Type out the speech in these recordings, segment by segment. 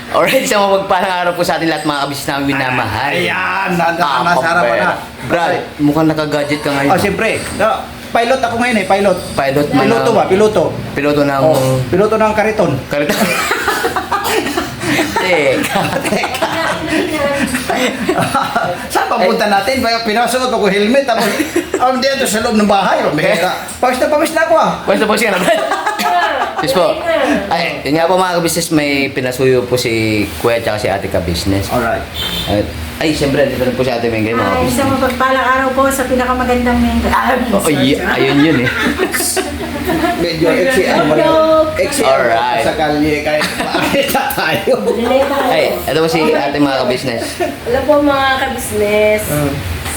Alright, isang mapagpalang araw po sa ating lahat mga kabisnes namin minamahal. Ayan, nasa harapan na. Brad, mukhang naka-gadget ka ngayon. Oh, siyempre. No, pilot ako ngayon pilot. Pilot man Piloto ng- ba? Piloto. Piloto ng... Piloto ng kariton. Karita. Teka. Saan papunta natin? Baka pinasuot ako helmet. Tapos, dito sa loob ng bahay. Pawis na ako Basta po siya na, Brad. Yes po. Ay, yun nga po mga kabisnes, may pinasuyo po si Kuya at si ate kabisnes. Alright. Ay, siyempre, dito rin po si ate Mengay mga Ay, kabisnes. isang mapagpalang araw po sa pinakamagandang mengay. Oh, ayun yun eh. Medyo XC. Alright. Sa kalye kahit makakita tayo. Ay, ito po si ate mga kabisnes. Alam po mga kabisnes.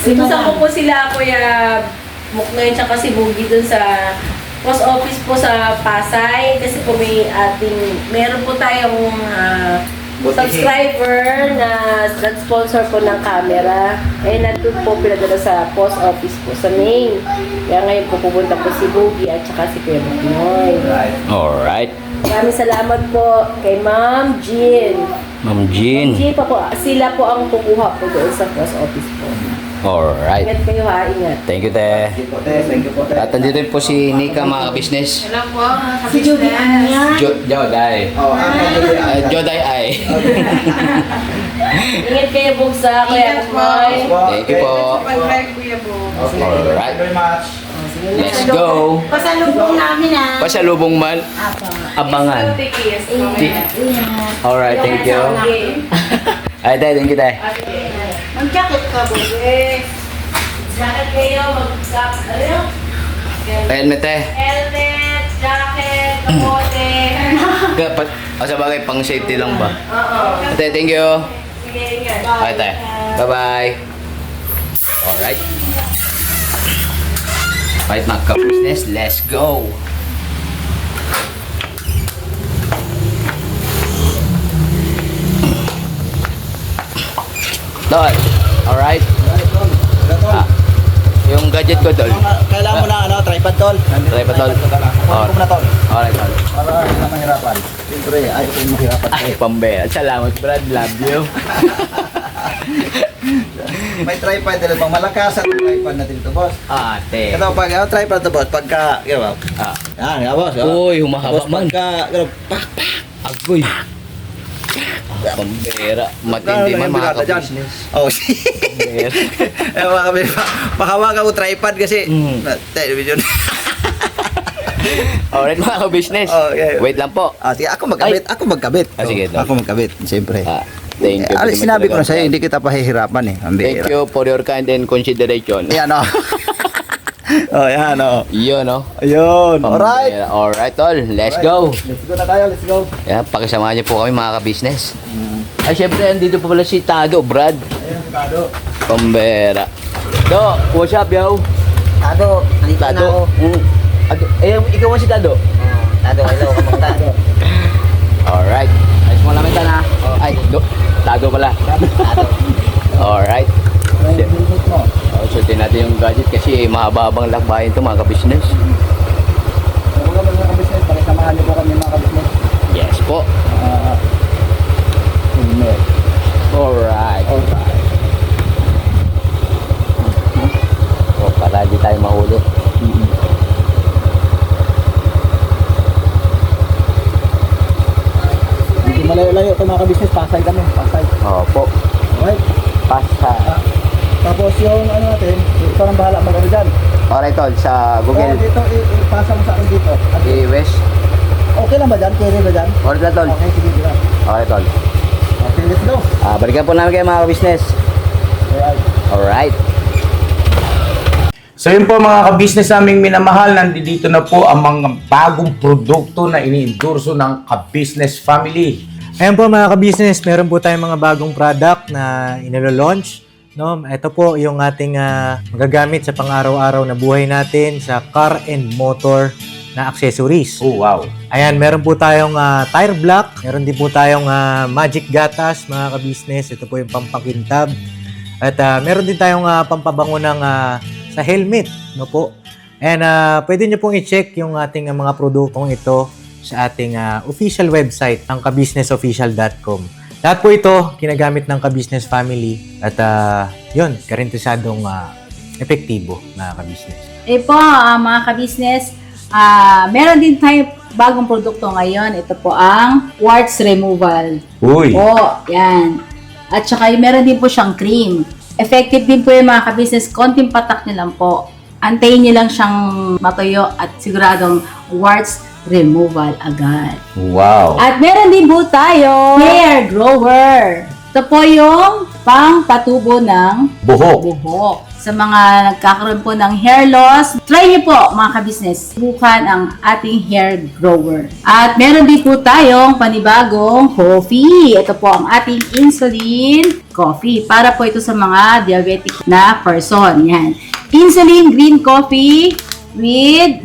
Sinusan ko po sila Kuya Muknoy tsaka si Boogie dun sa post office po sa Pasay kasi po meron po tayong subscriber na nag-sponsor po ng camera. Eh, nandun po pinadala sa post office po sa main. Kaya ngayon po pupunta po si Boogie at saka si Kuya Muknoy. Alright. Maraming salamat po kay Ma'am Jean. Ma'am Jean. Jean pa po, sila po ang kukuha po doon sa post office po. Alright. Ingat kayo ha, ingat. Thank you, te. Thank you po. At nandito rin po si Nika mga kabisnes. Hello po, Si Judy Anya. Joday. Joday ay. Ingat kayo bugsa, Kuya Muknoy. Thank you po. Okay, Alright. thank you very much. Let's go. Pasalubong namin Pasalubong man. Abangan. Alright, thank you. Ay, te, thank you, te. Mag-jacket ka, Bobby. Jacket kayo, ano? Helmet, te. Helmet, jacket, kapote. Sa bagay, pang safety lang ba? Oo. Te, thank you. Sige, ingat. Okay, te. Bye-bye. Alright. Alright, mga ka-business, let's go. Tol, alright. Yung gadget ko, tol. Kailangan mo na tripod tol. Tripod, tol. Kuha na tol. Alright, tol. Para hindi na mahirapan. Siyempre, ayaw ko yung mahirapan. Ay, pambera. Salamat, Brad. Love you. May tripod dito pang malakas at tripod natin ito, boss. Ate. Ito pag tripod to boss, pagka, gano'n. Ah. Yan, boss. Uy, humahaba Boss, man. pagka, gano'n, Agoy. Pambera. Matindi man, mga ka-business. Oh, Pambera. eh, mga kami, pakawakan mo tripod kasi, television. Alright, mga ka-business. Okay. Wait lang po. Sige, ako magkabit. Sige, tol. Ako magkabit, siyempre. Thank you. Alis, sinabi ko na sa'yo, hindi kita pahihirapan eh. Ang Thank bihira. you for your kind and consideration. Yan o. Oh, yan o. Yun, no? Ayun. Alright. Pambera. Alright, tol. Let's go. Let's go na tayo, let's go. Yan, pakisamahan niyo po kami, mga ka-business. Ay, syempre, andito pa pala si Tado, Brad. Ayun, Tado. Pambera. Do, what's up, yo? Tado, nandito na ako. Ikaw ba si Tado? Tado, hello, kapag Tado. Alright. Ayos mo namin na. Ay, Tado pala. Tado. Alright. Suotin natin yung gadget kasi mahaba-habang lakbayin ito, mga ka-business. Huwag ka mga kabisnes, pakisamahan niyo po kami mga kabisnes. Yes po. Alright. So, para di tayo mahuli. Hindi malayo-layo ito mga kabisnes, Pasay kami, Pasay. Opo. Alright. Pasa. Tapos yung ano natin, ikaw nang bahala mag-ano dyan. Alright, tol. Sa Google. Dito, ipasa mo sa akin dito. At, I-West. okay lang ba dyan? Carry ba dyan? Alright lang, tol. Okay, sige, sige. Okay, tol. Okay, let's go. Balikan po namin kayo, mga ka-business. Alright. Alright. So yun po mga ka-business naming minamahal, nandito na po ang mga bagong produkto na ini-endorso ng ka-business family. Ayan po mga ka-business, meron po tayong mga bagong product na inilo-launch. No? Ito po yung ating magagamit sa pang-araw-araw na buhay natin sa car and motor na accessories. Oh wow! Ayan, meron po tayong tire block, meron din po tayong magic gatas mga ka-business. Ito po yung pampakintab. At meron din tayong pampabango ng sa helmet, no po. And pwede nyo pong i-check yung ating mga produktong ito sa ating official website, ang kabusinessofficial.com. Lahat po ito, ginagamit ng Ka-Business Family at yun, karintisadong epektibo na ka-business. Po, mga ka-business, meron din tayo bagong produkto ngayon. Ito po ang warts removal. Uy! Po, yan. At saka meron din po siyang cream. Effective din po yung mga ka-business. Konting patak nyo lang po. Antayin nyo lang siyang matuyo at siguradong warts removal agad. Wow! At meron din po tayo hair grower. Ito po yung pang-patubo ng buhok. Sa mga nagkakaroon po ng hair loss, try niyo po mga ka-business, subukan ang ating hair grower. At meron din po tayong panibagong coffee. Ito po ang ating insulin coffee. Para po ito sa mga diabetic na person. Yan. Insulin green coffee with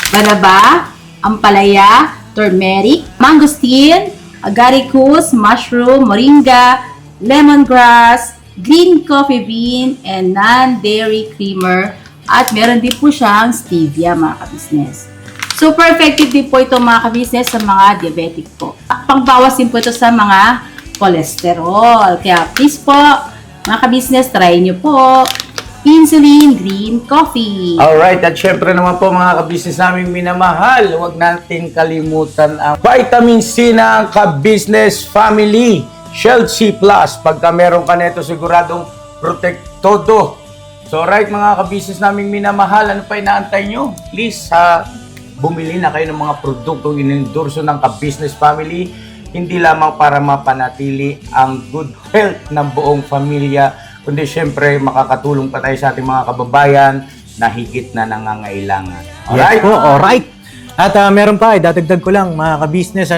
banaba, ampalaya, turmeric, mangosteen, agaricus, mushroom, moringa, lemongrass, green coffee bean, and non-dairy creamer. At meron din po siyang stevia, mga ka-business. Super effective din po ito, mga ka-business, sa mga diabetic po. Pangbawas din po ito sa mga cholesterol. Kaya please po, mga ka-business, try nyo po insulin green coffee. Alright, at syempre naman po mga ka-business naming minamahal, huwag nating kalimutan ang vitamin C ng Ka-Business Family. Shield C+, pagka meron ka nito siguradong protektodo. So alright mga ka-business naming minamahal, ano pa inaantay nyo? Please, bumili na kayo ng mga produktong inendorso ng Ka-Business Family, hindi lamang para mapanatili ang good health ng buong pamilya, kundi syempre makakatulong pa tayo sa ating mga kababayan na higit na nangangailangan. Alright? Yes po, alright. At meron pa, dadagdag ko lang mga ka-business,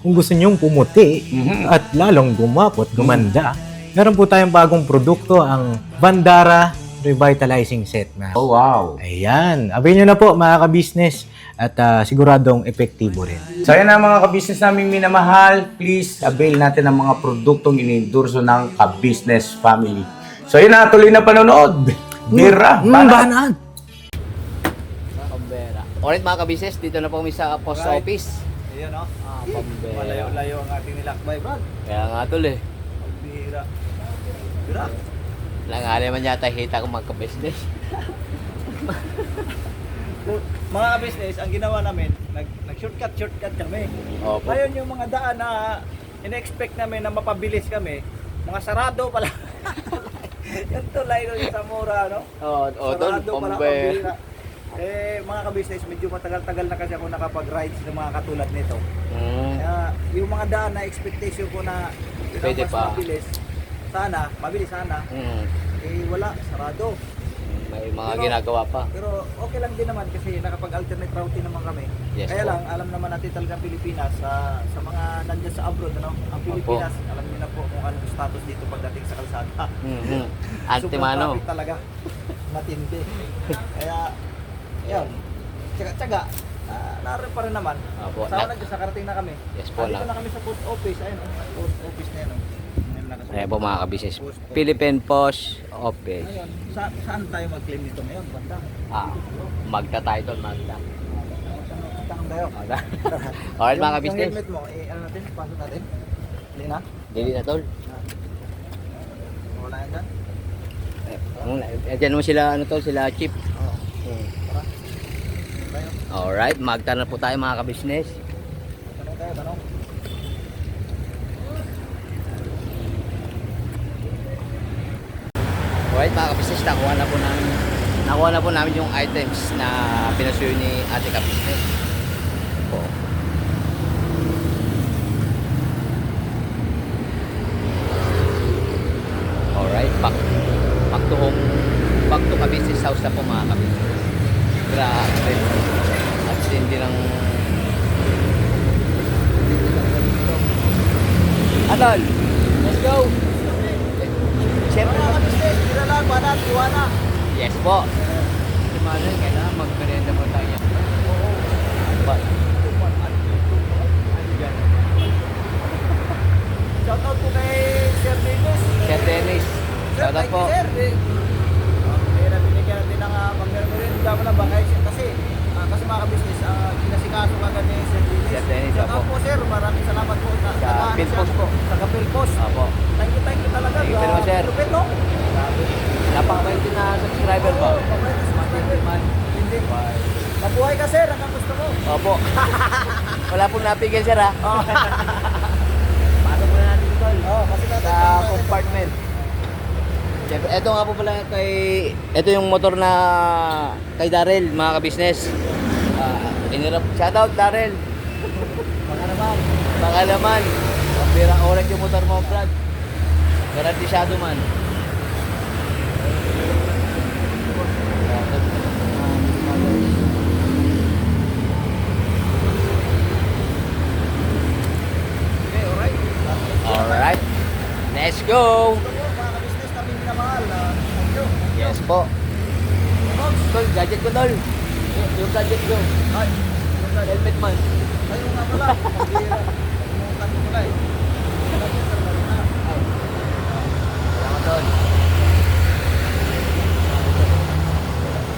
kung gusto nyong pumuti at lalong gumapot, gumanda, meron po tayong bagong produkto, ang Bandara Revitalizing Set. Oh, wow. Ayan. Abay nyo na po mga ka-business at siguradong epektibo rin. So yan na mga ka-business naming minamahal, please avail natin ang mga produktong inendorso ng Ka-Business Family. So yun na, tuloy na panonood. Bira, Banat! Pambera. Alright mga ka-business, dito na po kami sa post office. Ayan o. Pambera. Malayo-layo ang ating nilakbay, Brad. Kaya nga tol eh. Pambira. Bira. Langali man yata hita ko mga ka-business. Mga business, ang ginawa namin, nag-shortcut kami. Opo. Ngayon yung mga daan na in-expect namin na mapabilis kami, mga sarado pala. Yung tulay doon sa Zamora, no? Oo, tol. Sarado pala, Pambera. pambira. Mga ka-business, medyo matagal-tagal na kasi ako nakapag-rides ng mga katulad nito. Kaya yung mga daan na expectation ko na Pwede mas pa. mabilis sana, wala, sarado. May mga ginagawa pa. Pero okay lang din naman kasi nakapag-alternate routing naman kami. Yes, Kaya po. lang, alam naman natin talagang Pilipinas, sa mga nandyan sa abroad, ang Pilipinas, alam niyo na po kung ano yung status dito pagdating sa kalsada. Antimano. Sobrang traffic talaga. Matindi. Kaya, yun. Tsaga-tsaga. Naroon pa rin naman. Opo. Sa na dyan, sa karating na kami. Yes po, Dito na kami sa post office. Ayun, post office na yan. Ayan po mga ka-business. Philippine Post Office. Ayun, saan tayo mag-claim nito ngayon? Banda. Magta-title, magta. Saan tayo? Alright mga Yung ka-business. helmet mo, ano natin? Pasok natin? Hindi na? Dili na tol. Wala yan dyan? Diyan mo sila, sila Chip. Oo. Tara. Tayo. Alright, magta na po tayo mga ka-business. Tanong. Alright mga ka-business, nakuha na po namin yung items na pinasuyo ni Ate Ka-Business. Po. Alright, back to Ka-Business house na po mga ka-business. Grabe. At hindi lang Adol, let's go! Siyempre, Mga ka-business, tira lang, banat, iwana. yes po. Si Manuel, kailangan mag-merienda po tayo. Ba? Shoutout po kay Sir Dennis. Sir Dennis, shout out po. Sir, kaya binigyan natin ng pang-merienda mo na ba? Kasi mga ka-business, kinasikaso ka ni Sir Dennis. Sir Dennis. Pilpos po. Taga Pilpos. Opo. Thank you talaga. Thank you very much, sir. Lupit, no? Napakabait din na subscriber po. Hindi. Mabuhay ka, sir. Ang gusto mo. Opo. Wala pong napigil, sir, ha? Oh. Pasok muna natin ito, tol. Oh, kasi natin. Sa compartment. Siyempre, ito nga po pala ito yung motor na kay Darrell, mga ka-business. Shoutout, Darrell. Baka naman. Pambirang oras yung motor mo, Brad. Garantisyado man. Okay, alright. Alright. Let's go! Mga ka-business namin minamahal. Thank you. Yes po. Tol, gadget ko, Tol. Yung gadget ko. Ay, Helmet man. ayun nga pala. Pambira. Kumutan ko pala eh. Salamat, Tol.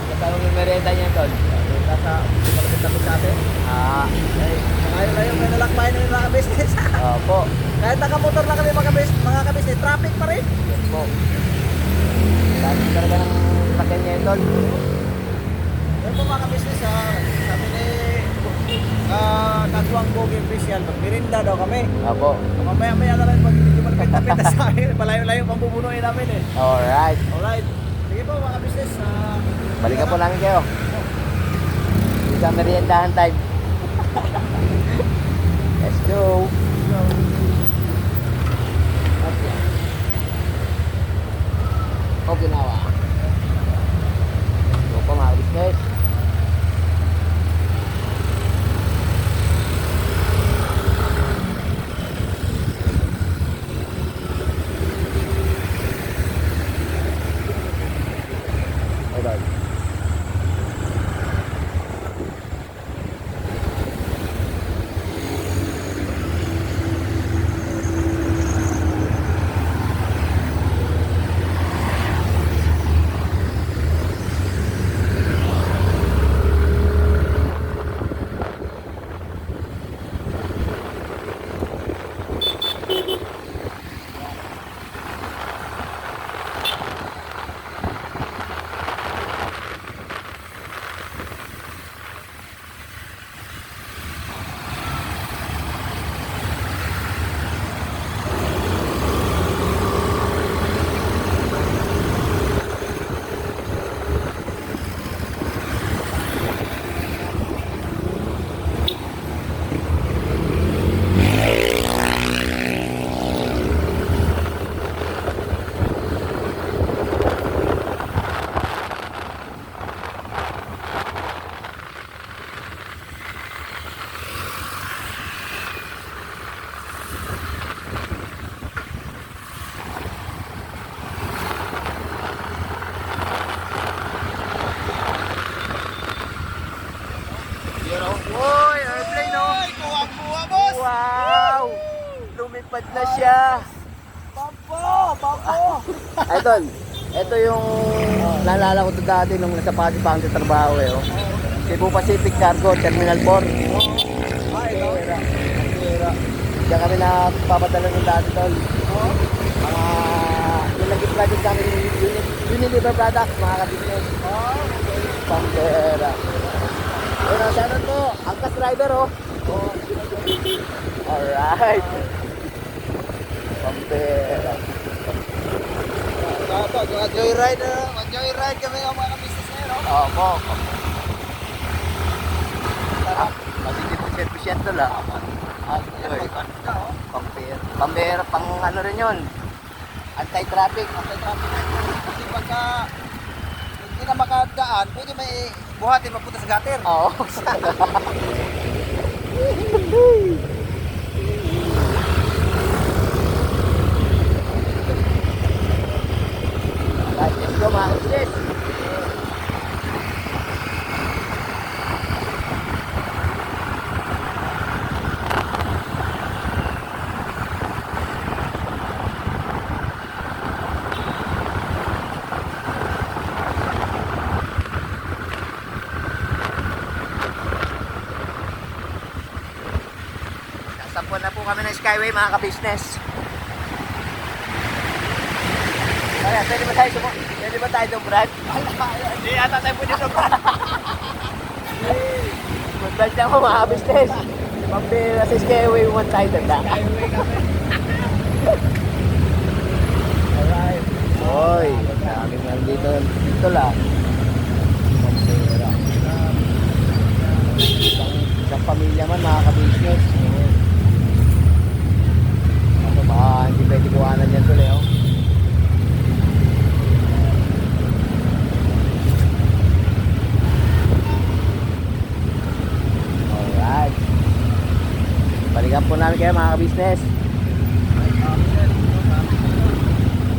Katawang yung merenda niya, Tol. Nasa malapit na sa atin. Layo-layo may nalakbayan ng mga business. Opo. Kahit nakamotor na kami mga business, traffic pa rin. Yes po. Dami talaga ng sakyan niya, Tol. Yan po mga business, sabi ni Katuang Bogie Official, magmirinda daw kami. Opo. Mamaya-maya na lang pag hindi malapit-lapit na sa amin. Palayo-layo pang bubunuin namin eh. Alright. Alright. Sige po mga business. Balikan po namin kayo. Sa meriendahan time. Let's go. Okinawa. Go po mga business. Alright. Uy, airplane no? Kuha-kuha, boss! Wow! Lumipad na siya! Bampo! Idol, ito yung naalala ko to dati nung nasa Patipang sa trabaho eh. Oh. Cebu Pacific Cargo, Terminal 4. Diyan kami na papadala ng dati, tol. Yung naging project kami Unilever Products, mga ka-business. Pambera. Yun ang shoutout po, Angkas Driver oh. Alright. Pambera. Joyride kami ang mga business ngayon, no? Opo. Magiging percent to lang. Pambera, pang ano rin yun. Anti-traffic. Kasi pagka hindi na makadaan, pwede may buhatin mapunta sa gutter. Oo. Let's go mga business. Skyway mga ka-business. Kaya, pwede ba tayo dumbrad? Hindi ata tayo pwede dumbrad. Dumbrad lang ako mga ka-business. Pambira sa Skyway, one tayo tanda. Alright. Hoy, maraming nandito. Dito lang. Pambira. Isang pamilya man mga ka-business. Ano ba, hindi pwede kuhanan yan tuloy, oh. Alright. Balikan po namin kayo mga ka-business.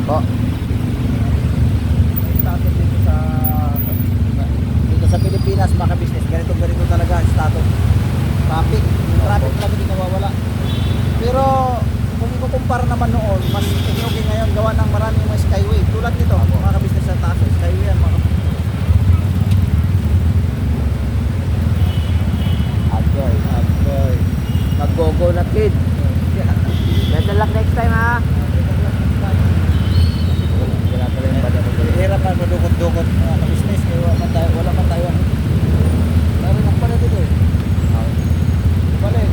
Po. Status dito sa Pilipinas, mga business, ganito talaga ang status. Traffic, yung traffic talaga hindi nawawala. Pero kung ikukumpara naman noon, mas inyogin ngayon gawa ng maraming mga skyway. Tulad nito, mga business sa taas, skyway yan mga Agoy. Mag-go-go na kid. Better luck next time ha. Wala pa rin ba dapat ulit? hirap na madukot-dukot mga business, kaya wala man tayo. Lalo na pala dito eh. Balik.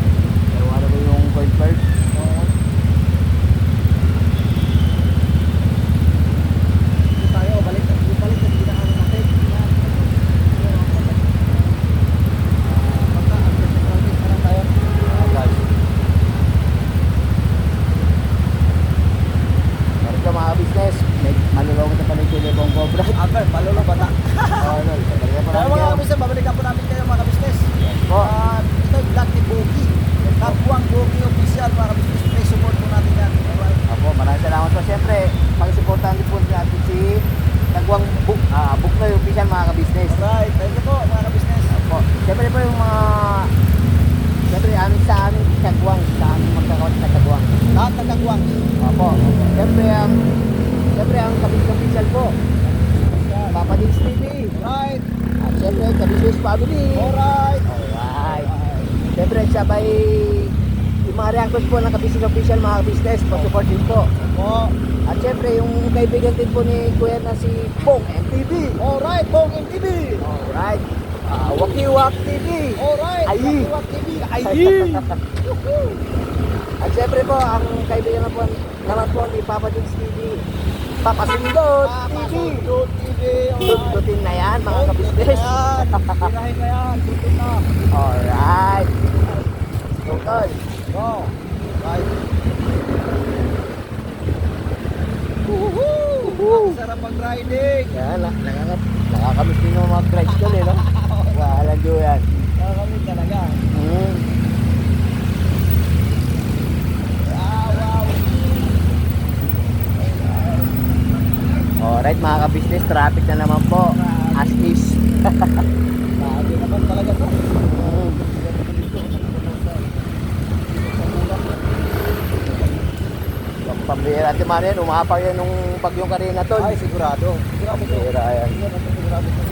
Pero ano ba yung point first? Dito tayo, balik na ginaan natin. Basta, ang traffic na lang tayo. Meron ka mga business. Malulungan na pala yung Silibong Cobra. Agad, palolo bata. Oo, no. Balikan po Kaya namin mga kayo. kabisnes, babalikan po namin kayo mga kabisnes. Po. Ito yung Lucky Bogey. Kapuang Bogey official mga kabisnes. May support po natin yan. Alright. Apo, maraming salamat po. Siyempre, pag-supportahan din po natin si Nagwang book na yung official mga ka-business. Alright, thank you po mga kabisnes. Apo. Siyempre po yung mga... Siyempre, sa aming Nagwang. Sa aming magkakawat na Nagwang. Lahat ng kagwang. Apo. Siyempre, ang ka-business official po. Papa Dins TV. Alright. At siyempre, ka-business family. Alright. Alright. Siyempre, sabay yung mga reactors po ng ka-business official mga ka-business. Pa-support din po. Po. At syempre, yung kaibigan din po ni Kuya na si Bong MTV. Alright, Bong MTV. Alright. Wakiwak TV. Alright. Ay. Wakiwak TV. Ay. At syempre po, ang kaibigan naman po ni Papa Dins TV. Papa Sindot TV. Sundot TV. Sundutin na yan mga ka-business. Pinahin na yan. Sundot na. Alright. Total. Go. Right. Ang sarap mag-riding. Yan, nakakamiss din yung mga drives ko no? Wala nyo yan. Nakakamit talaga. Wow. Alright mga ka-business, traffic na naman po. As is. Lagi naman talaga to. Pambira at Mario yan, umapaw yan nung bagyong Karina tol. Ay, sigurado. Sigurado to. Pambira yan. Sigurado to.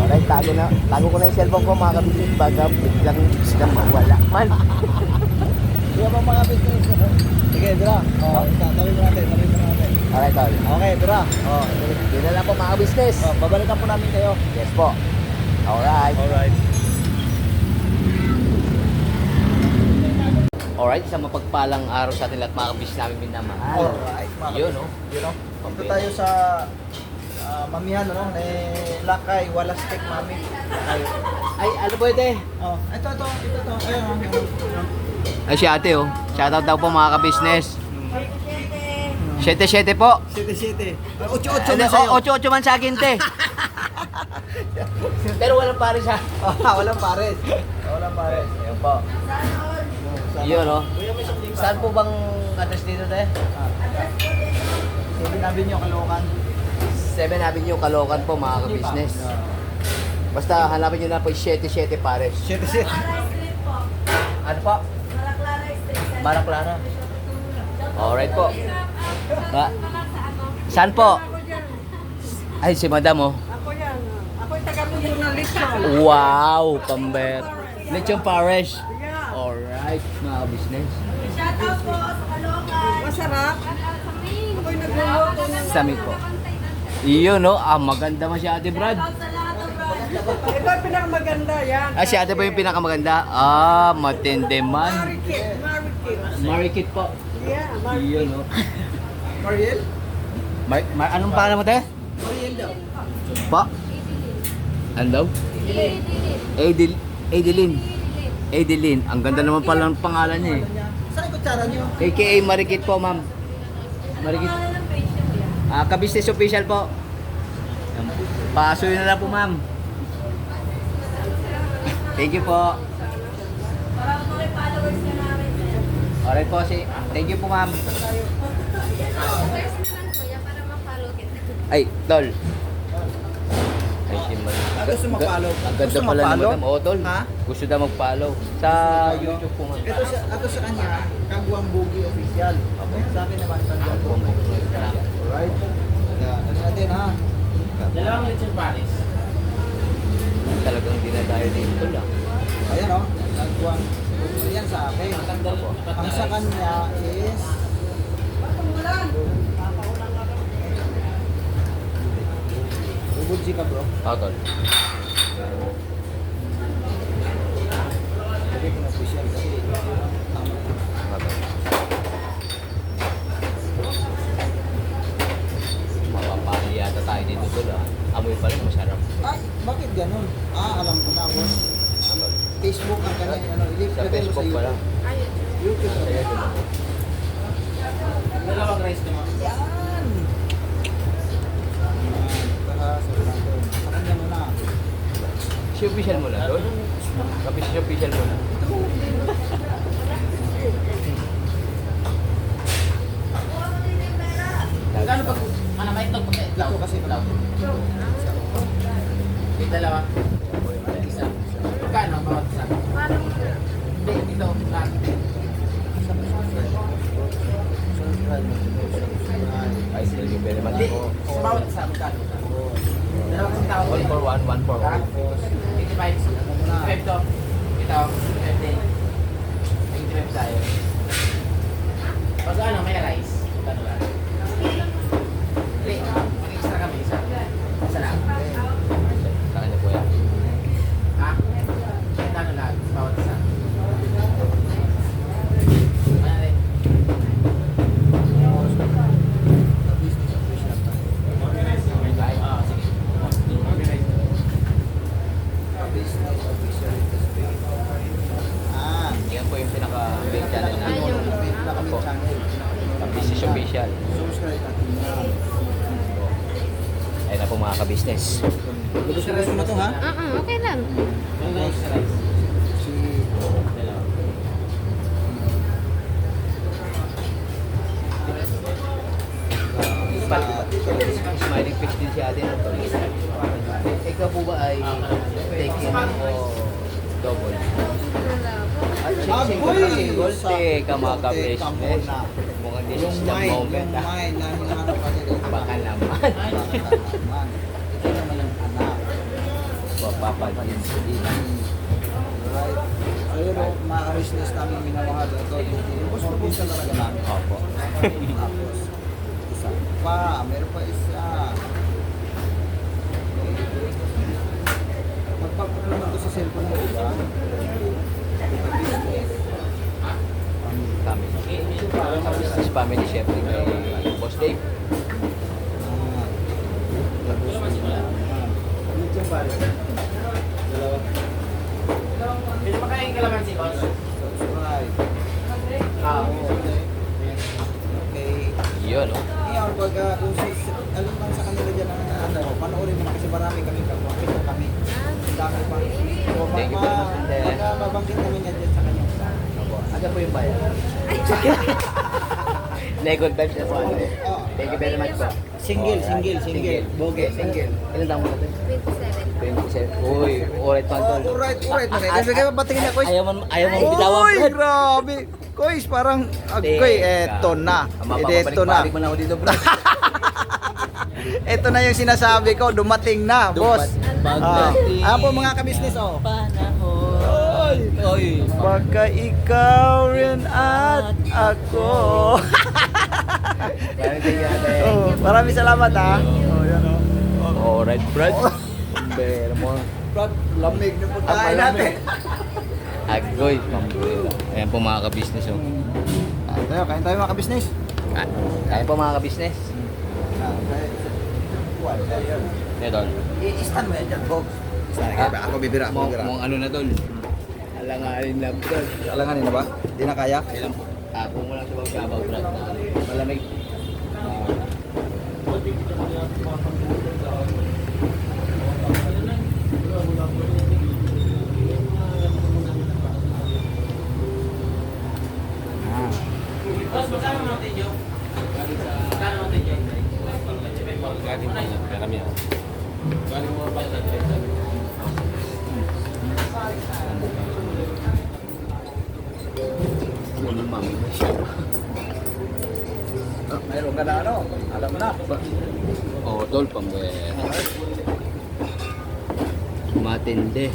Alright, tago ko na yung cellphone ko mga ka-business baga biglang mawala man. Kaya ba mga business? Sige, Dra. Tabi mo natin. Alright tol. Okay, Dra. Yun na lang po mga ka-business. Babalikan po namin kayo. Yes po. Alright. Alright, isang mapagpalang araw sa atin lahat mga ka-business namin minamahal. Alright, mga Yun, no? You know, dito tayo sa mamihan, no? Lakay, wala steak, mami. Ay, ano po ito? Oh, ito. Ayun, Ay, si ate oh. Shoutout daw po mga ka-business. 7-7 po. 7-7. 8-8 Hindi, na sa'yo. 8-8 man sa akin, te. Pero walang pare siya. Walang pares. Walang pares. Ayun po. Yun, no? Saan po bang address dito, te? Sabi namin yung Caloocan. 7 Avenue, Caloocan po, mga ka-business. Basta hanapin nyo na po yung 7-7 pares. 7-7. Ano po? Mara Clara. Alright po. Saan po? Ay, si madam oh. Ako yan. Ako Wow, pamber. Lechon Parish. Alright, mga business. Shoutout po sa Kalongan. Masarap. Ako'y nagluluto ng... Sami po. Iyon, no? Maganda mo si Ate Brad. Ito ang pinakamaganda yan. Si Ate po yung pinakamaganda. Matindi man. Marikit. Marikit po. Yeah, Iyon, no? Mariel? Anong pangalan mo, te? Mariel daw. Pa? Ano daw? Adeline. Ang ganda naman pala ng pangalan niya eh. Saan yung kutsara niyo? AKA Marikit po, ma'am. Marikit. Ka-business official po. Pasuyo na lang po, ma'am. Thank you po. Para po kay followers na namin. Alright po, thank you po, ma'am. Ay, tol. Ay, si Mar. Gusto mag-follow? Ang ganda Gusto pala ni mag-follow? Madam Otol. Ha? Gusto daw mag-follow. Sa YouTube po, ma'am. Ito sa kanya, Kagwang Bugi Official. Sa akin naman, Kagwang Bugi. Alright? Ano natin ha? Dalawang lechon Paris. Talagang dinadayo dito lang. Ayan o, Kagwang Bugi. Ayan sa akin. Ang sa kanya is... Ubudji ka bro. Tol. Hindi ko na official kasi tama. Mapapahali yata tayo dito, tol. Amoy pa rin, masarap. Ay, bakit ganun? Alam ko na boss. Facebook ang kanya, Sa Facebook pala. YouTube. Kaya doon ako. Dalawang rice naman. Yan! Sa kanya muna. Si official mo na, tol? Si official mo na. Magkano pag may itlog pag itlog? Ito kasi ito. Yung dalawa. Isa. Magkano bawat isa? Hindi, ito. Ay, sige, very much Hindi, po. sa bawat isa magkano? Dalawa kasi tao. 1 for 1, 1 for 1. 85. 85 to. Ito, 15. 85 tayo. Pag ano, may rice. Magkano lang? Hindi, mag-extra kami. Isa lang. Sa kanya po yan. Ha? Magkano lang? Bawat isa. Ano rin? Sige. Yan po yung pinaka-main channel namin. Opo. channel. Business official. Subscribe natin yan. Ayun na po mga ka-business. Gusto mo to ha? Okay lang. Si... Smiling face din si ate na to. Ikaw po ba ay take-in o double? At single ka mga ka-business. Mukhang this is the moment. Yung mind na hinahanap ka nila. Baka naman. Baka naman. Ito naman ang anak. Papapansin sa dito. Right? Pero mga business namin minamahal ito. Yung gusto pinsan talaga namin. Opo. Tapos, isa pa. Meron pa isa. Magpapalo naman ito sa cellphone mo, diba? Family. Business family, syempre kay Boss Dave. YouTube pare. Dalawa. Pwede ba kayong kalamansi, boss? Subscribe. Okay. Yun, no? Ngayon, pag kung alam man sa kanila dyan ang ano, panoorin mo na kasi marami kami kapwa. Pito kami. Ang dami pa. So, Thank you very much. pagka mabanggit namin yan dyan sa kanya. Aga po yung bayan. Nego times na po. Ano. Oh, Thank you very much po. Single. Boge, single. Ilan taong mo natin? 27. Uy, alright pa, tol. Alright. Kasi kaya batingin ako. Ayaw mo bitawan, Uy, Brad. grabe. Kois, parang, koy, eto na. Eto Eto na. Mababalik mo na ako dito, bro. Ito na yung sinasabi ko, dumating na, boss. Ayan po mga kabisnes, oh. Oy. Baka ikaw rin at ako. Oh, maraming salamat ha. Oh, yan oh. Alright, Brad. Pero mo. Brad, lamig na po tayo natin. Agoy, pambuela. Ayan po mga ka-business. Oh. Kain tayo mga kabisnes. Kaya po mga ka-business. Ito. I-stand mo yan dyan, Bob. Ako bibira, ako bibira. Mong ano na tol. Alanganin lang tol. Alanganin na ba? Di na kaya? Kailan po? Kung mo lang sa bagsabaw, Brad. Malamig. Mayroon ka na ano? Alam na. Oo, tol, pambuela. Matindi.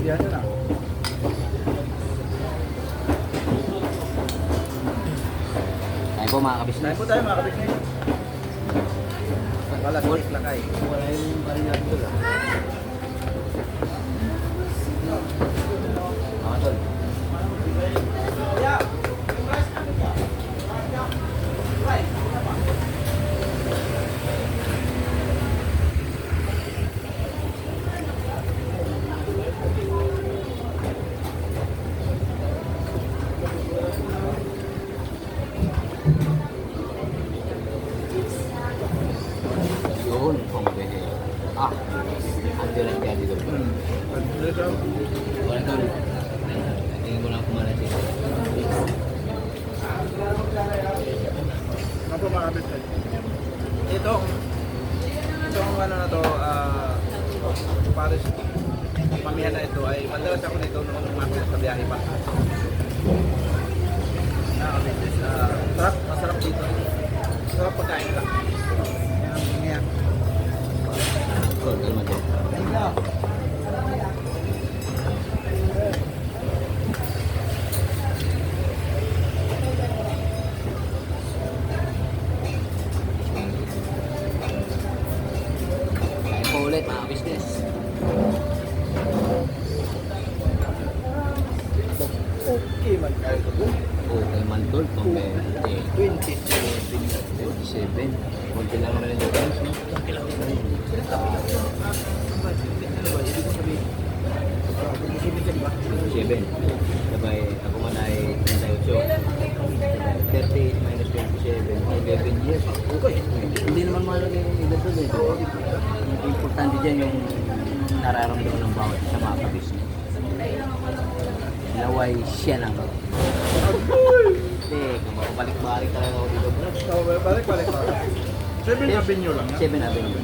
Yan na. Kaya po mga ka-business. Kain po tayo mga kabisnes. Wala, gold lakay. Wala yung parin natin tol. Mga tol. Yun, pambuela. Ando lang kaya dito. Wala tol. Tingin ko lang kumalas ito. Ano po mga kabisnes? Ito ang ano na to, Paris pamihan na ito ay madalas ako nito noong umakyat sa biyahe pa. Kabisnes, masarap dito. Masarap pagkain nila. Yan. Tol, kalma tol. Kain po ulit mga business. Okay man kayo ito. Okay man tol, pambuela. 27. 27. Konti lang naman yung difference, no? Seven. Sabay, ako man ay 38. 38 minus 27. 11 years. Okay. Hindi naman malaki yung edad doon eh. Ang importante dyan yung nararamdaman ng bawat sa mga kabisnes. Laway siya lang. Teka, makabalik-balik talaga ako dito, bro. Balik. 7 Avenue lang. 7 Avenue.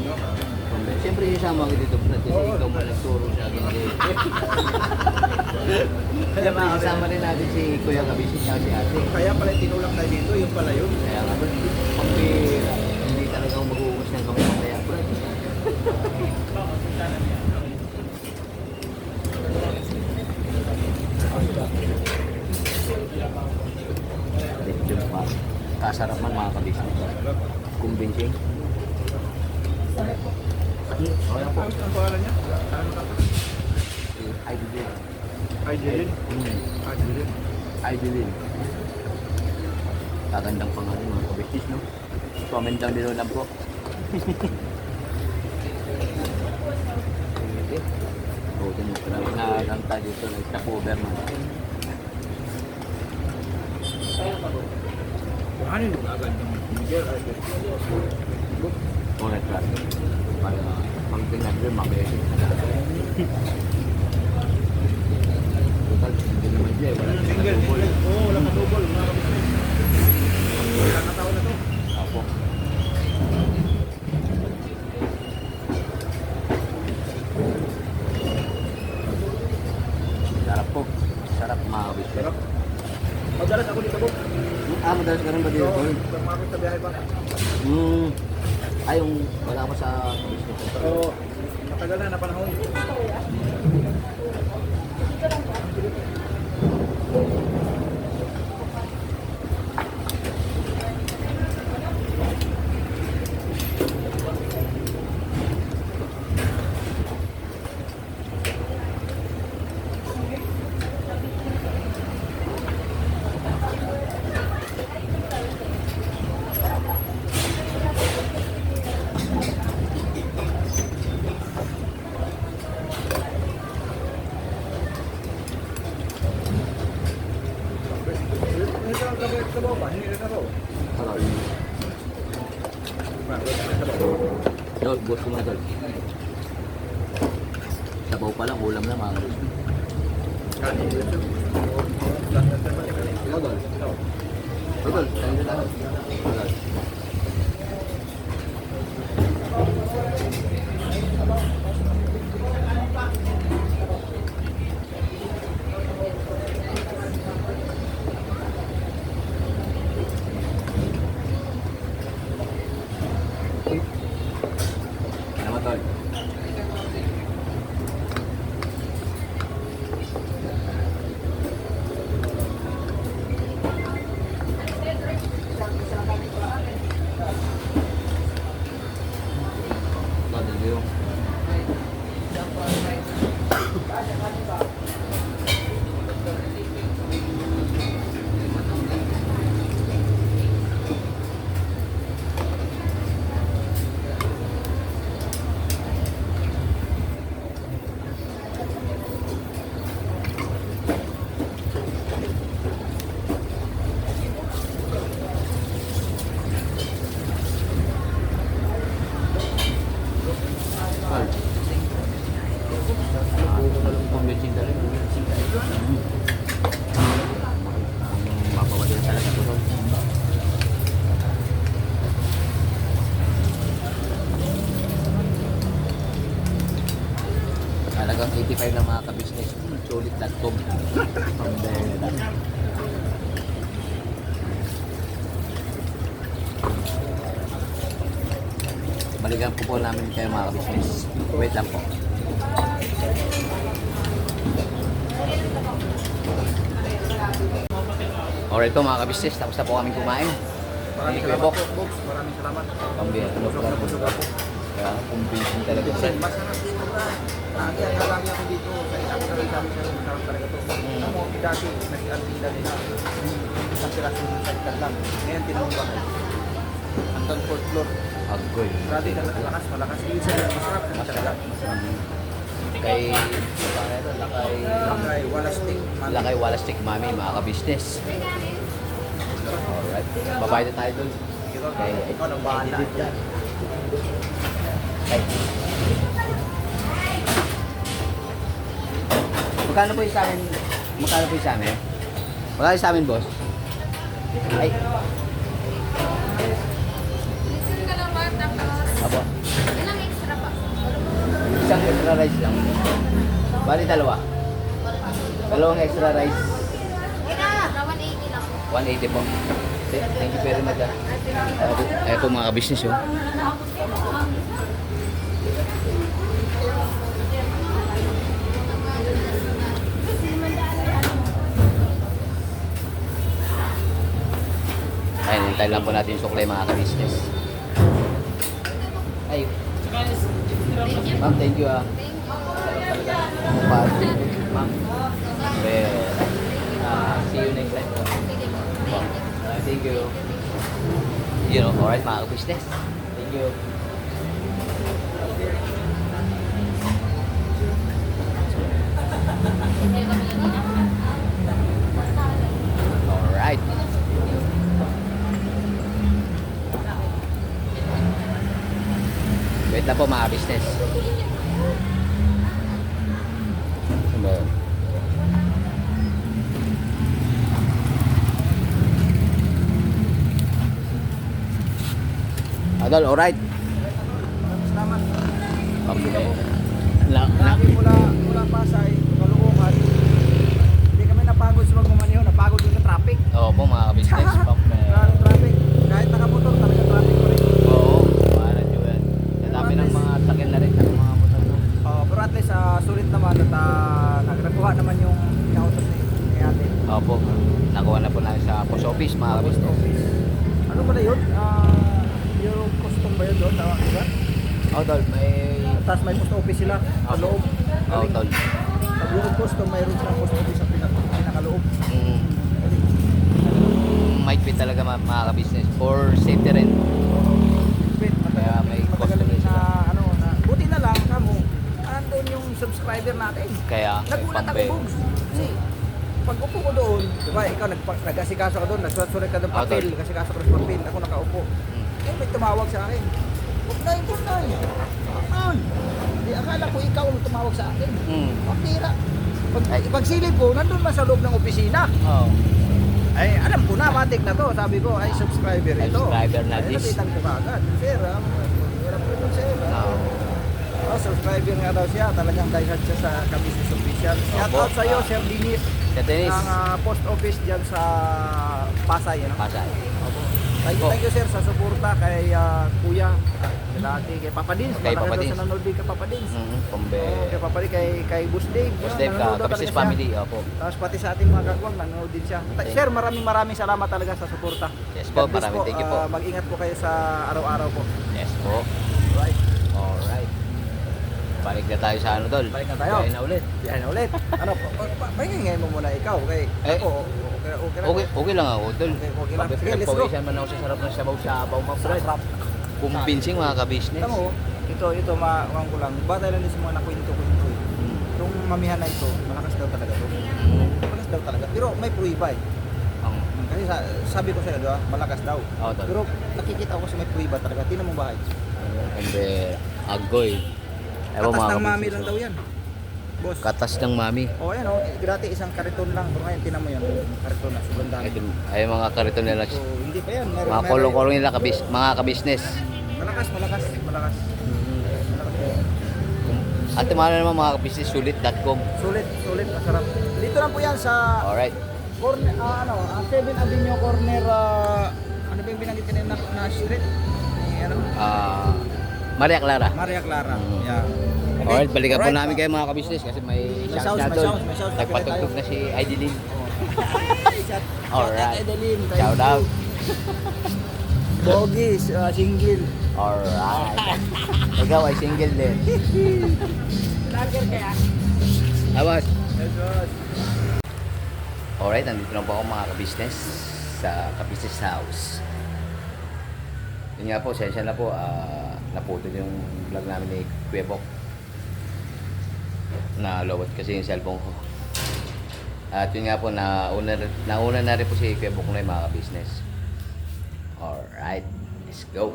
Siyempre isama ko dito, Brad, kasi ikaw mo nagturo sa akin. Siyempre kasama rin natin si Kuya Kabisnes at si Ate. Kaya pala tinulak tayo dito, yun pala yun. Kaya nga, Brad, pambira. Hindi talaga ako mag-uubos ng kami mamaya, Brad. Kasarap man mga kabisnes. Convincing. Ano po ang pangalan niya? Ano ka po? Idolin. Idolin? Idolin. Idolin. Kagandang pangalan mga kabisnes, no? Comment down below lang po. Buti mo pala nakakanta dito, nag-stop-over man. Ano yung agad ng Miguel Idolin? Correct lang. Para pag tinagrin, mabesig na natin. Total, hindi naman dyan. Wala na Single. Oo, wala ka double. Mga kabisnes. Wala ka tao na to. Apo. Sarap po. Sarap mga kabisnes. Sarap. Madalas ako dito po. Madalas ka rin ba dito? Oo, pag makakita biyahe pa. Ay, yung wala ko sa business. So, matagal na panahon. Dol, boss ko na dol. Sabaw pa lang, ulam na mga boss. Ikaw dol. Ikaw dol, tayo na tayo. Dol. Nama tol. Tol, dito. Tol. Pambitsing talaga. Mapawala talaga ito, tol. Talagang 85 ng mga ka-business. Sulit.com. Pambela. Balikan po namin kayo mga ka-business. Wait lang po. Alright po mga ka-business, tapos na po kami kumain. Maraming Kuya salamat Bok. po, Box. Maraming salamat. Pambira. Kaya convincing talaga siya. Masarap dito ba? Lagi ang halagi ako dito. Sa isang sarili kami sa masarap talaga to. Alam mo, dati, nag-artila nila. Isang piraso ng salitan lang. Ngayon, tinanong ba kayo? Hanggang 4th floor. Agoy. Grabe, malakas, malakas. Yung sa masarap, masarap. Kay, lakay, Lakay, wala stick. lakay wala stick mami, mga ka-business. Alright. Babayad na tayo dun. Okay. Ikaw nang bahala. Okay. Magkano po yung sa amin? Magkano po yung sa amin? Magkano yung sa amin, boss? Ay. Listen ka naman, tapos Apo. ilang extra pa? Isang extra rice lang. Bali, dalawa. Dalawang extra rice. Na 180 lang. 180 po. Thank you very much. Ayan po mga ka-business yun. Ayun, hintay lang po natin yung suklay mga ka-business. Ay. Ma'am, thank you ah. Ma'am. See you next time po. Thank you. You know, alright mga ka-business. Thank you. Alright. Wait na po mga business. Adol, alright. Salamat. Okay. Lagi mula Pasay, Caloocan. Hindi kami napagod sa magmamaneho, napagod din sa traffic. Oo po mga business. Traffic. Kahit nakamotor, talaga traffic ko rin. Oo. Pinautos ni ate. Opo. Nakuha na po namin sa post office, mga Post kabisnes. office. Ano pala yun? Yung custom ba yun doon? Tawag diba? Oh, tol, may... Tapos may post office sila sa loob. Oh, tol. Sa loob custom, mayroon silang post office sa pinakaloob. Might be talaga mga kabisnes for safety rin. Wait, Kaya may matagal custom na, sila. ano, na, buti na lang kamo, andun yung subscriber natin. Kaya may Nagulat ako, pambe. Bugs. Kasi, pag upo ko doon, di ba, ikaw nag-asikaso ka doon, nagsulat-sulat ka doon papel, tol. nag-asikaso ka doon papel, ako nakaupo. Eh, may tumawag sa akin. Buknay. Di, akala ko ikaw ang tumawag sa akin. Pagtira. Pagsilip ko, nandun man sa loob ng opisina. Oh. Ay, alam ko na, matik na to. Sabi ko, ay, subscriber ito. Subscriber na Ay, this. napitan ko kagad. Sir, wala po ito, sir. Oh, subscriber nga daw siya. Talagang diehard siya sa Kabisnes Official. Shout out sa iyo, Sir Dinis. Sa Dennis. Ng post office dyan sa Pasay. Ano? Pasay. Thank you, sir, sa suporta kay Kuya. Dati kay Papa Dins. Kay Papa Malakas Dins. daw sa nanonood din kay Papa Dins. Pambe. Kay Papa Dins, kay Boss Dave. Boss Yan, Dave ka, nanonood daw Kabisnes talaga siya. family. Opo. Tapos pati sa ating mga kagwang, nanonood din siya. Sir, maraming salamat talaga sa suporta. Yes po, God bless maraming thank you po. Mag-ingat po kayo sa araw-araw po. Yes po. Right. Alright. Balik na tayo sa ano, tol. Balik na tayo. Kaya na ulit. Yan na ulit. Ano, pahingin mo muna ikaw. Okay. Eh, Ako, okay. Okay lang ako, tol. Okay lang. Sige, let's go. Pagpawisan man ako sa sarap ng sabaw-sabaw, mga brad. Sarap. Kumbinsin mga kabisnes. Alam mo, ito maawang ko lang. Batay lang din sa mga nakwento-kwento. Itong mamihan na ito, malakas daw talaga to. Malakas daw talaga. Pero may pruiba eh. Kasi sabi ko sa'yo, diba? Malakas daw. Oo, tol. Pero nakikita ko kasi may pruiba talaga. Tingnan mo bahay. Kumbe, agoy. Ewan, Katas mga ng mami kabisnes, lang oh. daw yan. Boss. Katas ng mami. O yan o, gratis isang kariton lang. Pero ngayon, tingnan mo yan. Kariton na, sobrang dami. Ay mga kariton nila. So, hindi pa yan. Mga kolong-kolong nila, mga kabisnes. Malakas. Malakas yan. At mahal naman mga kabisnes, sulit.com. Sulit, masarap. Dito lang po yan sa Alright. corner, 7 Avenue corner, ano ba yung binanggit kanina na street? Ano? Maria Clara. Maria Clara. Yeah. Okay. Alright, balikan po Alright. namin kayo mga kabisnes kasi may May shout sounds, na may doon. sounds. Nagpatugtog na si Idelin. Alright. Alright. Edeline, Shout out. Bogis, single. Alright. Ikaw ay single din. Lager kaya. Awas. Alright, nandito na po ako mga kabisnes sa Kabisnes House. Yun nga po, sensya na po. Naputol yung vlog namin ni Kuya Bok. Nalawat kasi yung cellphone ko. At yun nga po, nauna na rin po si Kuya Bok na yung mga kabisnes. Alright, let's go.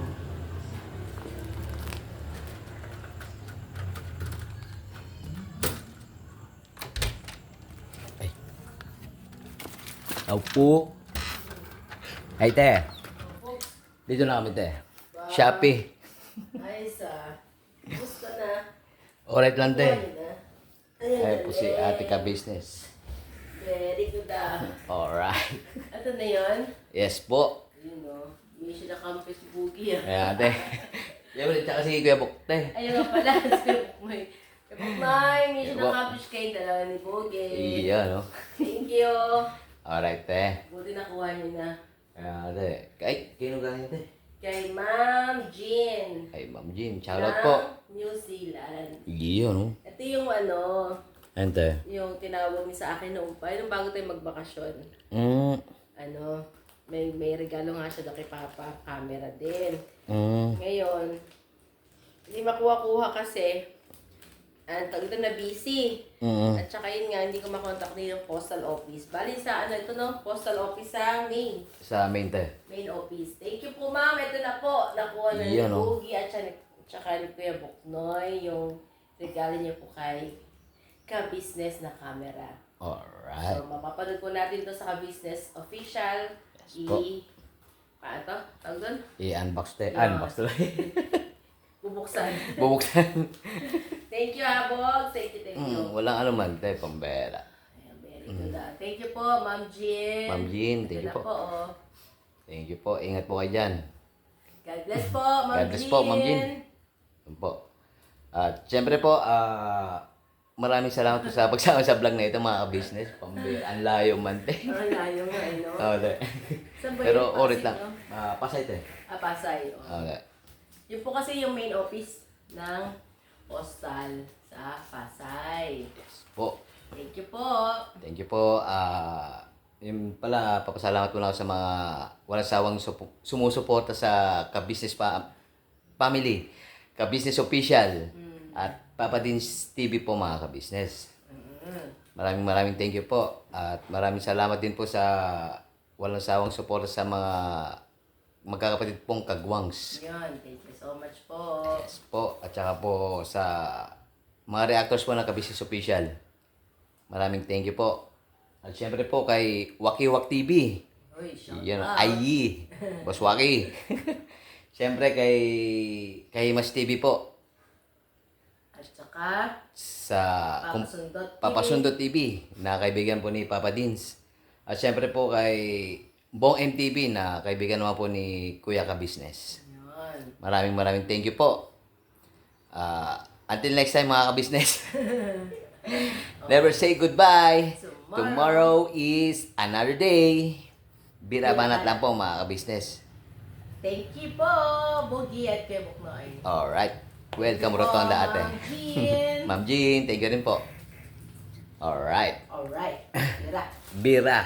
Ay. Aupo. Ay, te. Dito na kami, te. Shopee. Ay, gusto na. Alright lang, te. Ayan, Ay po si Ate Ka Business. Very good Alright. Ito na yun. Yes po. Yun o. May siya na campus boogie Ayan, te. Yan ulit, tsaka si Kuya Bok, te. Ayun nga pala. May may siya na campus kayo dalawa ni Boogie. Iya, no? Thank you. Alright, te. Buti nakuha niyo na. Ayan, te. Ay, kino galing, te? Kay Ma'am Jean. Ay, Ma'am Jean. Shoutout po. ng New Zealand. Iya, no? Ito yung ano, Ayan, te. yung tinawag niya sa akin noong pa. Yung bago tayo magbakasyon. Ano, may regalo nga siya doon kay Papa. Camera din. Ngayon, hindi makuha-kuha kasi ito na busy. At saka yun nga, hindi ko makontak din yung postal office. Bali sa ito no, postal office sa main. Sa main, te. Main office. Thank you po ma'am. Ito na po. Nakuha na ni Yan, oh. Boogie at saka ni Kuya Buknoy. Yung regalo niya po kay Ka-Business na camera. Alright. So, mapapanood po natin to sa Ka-Business official. Yes po. Paano to? Tawag doon? I-unbox, te. Yeah. Unbox tuloy. Bubuksan. Bubuksan. Thank you, Habog. Thank you. Walang ano man, te. Pambera. Ayan, very good. Thank you po, Ma'am Jean. Ma'am Jean, thank Ito you na po. oh. Thank you po. Ingat po kayo dyan. God bless po, Ma'am Jean. God bless po, Ma'am Jean. Yun po. At syempre po, maraming salamat po sa pagsama sa vlog na ito mga ka-business. Pambira, ang layo man te. Ang layo nga, no? Okay. Saan ba Pero yung ulit Pasay, lang. no? Pasay te. Pasay. Oh. Okay. Yun po kasi yung main office ng postal sa Pasay. Yes po. Thank you po. Thank you po. Yun pala, papasalamat ko lang ako sa mga walang sawang sumusuporta sa ka-business family, ka-business official, at Papa Dins TV po mga ka-business. Maraming thank you po. At maraming salamat din po sa walang sawang suporta sa mga magkakapatid pong kagwangs. Yun, thank you so much po. Yes po. At saka po sa mga reactors po ng ka-business official. Maraming thank you po. At syempre po kay Wakiwak TV. Uy, shout Yan, out. Ayi. Boss Waki. Syempre kay Mas TV po. At saka, Sa Papasundot TV. Papasundot TV na kaibigan po ni Papa Dins. At syempre po kay Bong MTV na kaibigan naman po ni Kuya Ka Business. Yun. Maraming thank you po. Until next time mga ka-business. Never say goodbye. Tomorrow is another day. Birabanat lang po mga ka-business. Thank you po, Boogie at kay Buknoy. Alright. Welcome Rotonda ate. Ma'am Jean. Ma'am Jean, thank you rin po. Alright. Alright, tira. Bira.